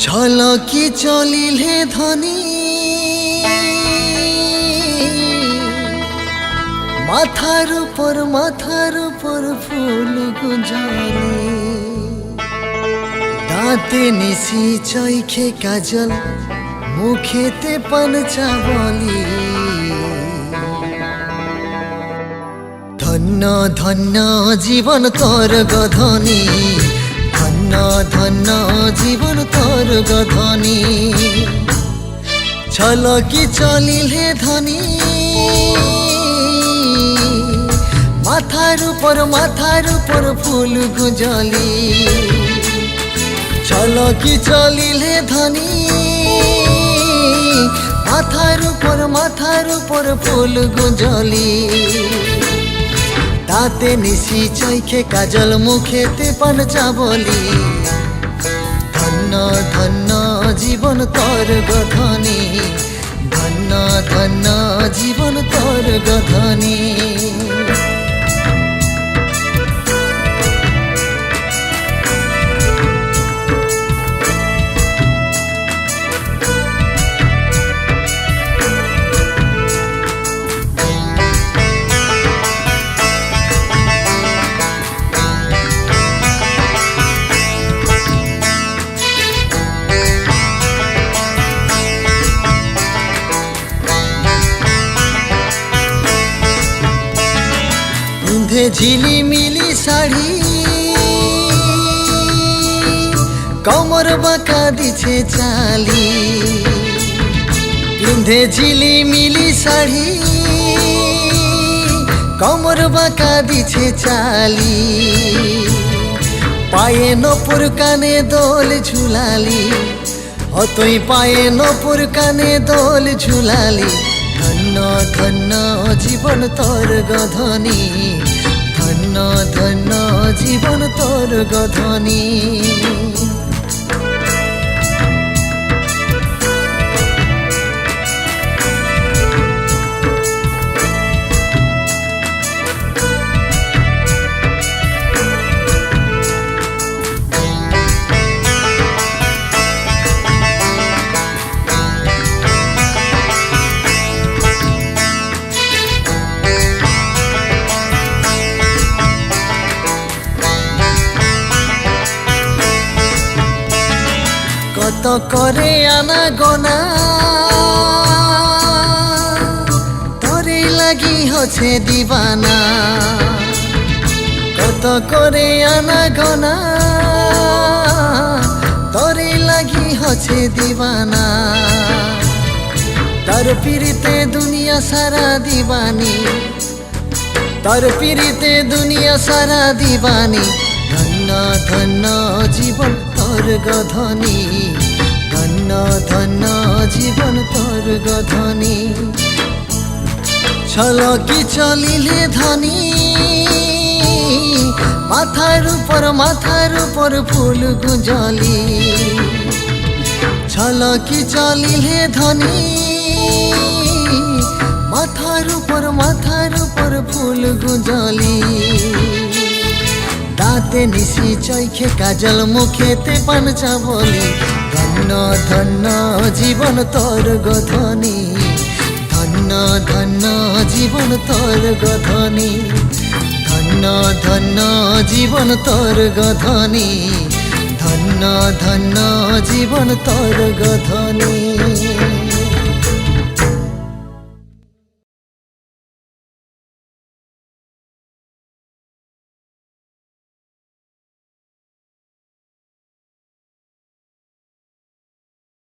ঝলকি চলিলে ধনী মাথার উপর ফুল গুঞ্জলে দাঁতে নিশি চৈখে কাজল মুখেতে পঞ্চা বলি ধন্য ধন্য জীবন তোর গধনী ধন্য ধন্য জীবন তোর গধনী ঝলকি চলিলে ধনী মাথার উপর ফুল গুঞ্জলি ঝলকি চলিলে ধনী মাথার উপর ফুল গুঞ্জলি দাঁতে নিশি চৈখে কাজল মুখেতে পঞ্চা বলি ধন্য ধন্য জীবন তোর গধনী ধন্য ধন্য জীবন তোর গধনী ঝিলিমিলি শাড়ি কমর বাঁকা দিছে চালি পিন্ধে ঝিলিমিলি শাড়ি কমর বাঁকা দিছে চালি পায়ে নপুর কানে দোল ঝুলালি অতই পায়ে নপুর কানে দোল ঝুলালি ধন্য ধন্য জীবন তোর গধনী ধন্য ধন্য জীবন তোর গধনী কত করে আনা গোনা তোরে লাগি হচ্ছে দিবানা কত করে আনা গোনা তোরে লাগি হচ্ছে দিবানা তোর পিরিতে দুনিয়া সারা দিবানি তোর পিরিতে দুনিয়া সারা দিবানি ধন্য ধন্য জীবন তোর গধনী ধন্য ধন্য জীবন তোর গধনী ঝলকি চলিলে ধনী মাথার উপর ফুল গুঞ্জলি ঝলকি চলিলে ধনী মাথার উপর ফুল গুঞ্জলি দাঁতে নিশি চৈখে কাজল মুখেতে পঞ্চা বলি ধন্য ধন্য জীবন তোর গধনী ধন্য ধন্য জীবন তোর গধনী ধন্য ধন্য জীবন তোর গধনী ধন্য ধন্য জীবন তোর গধনী।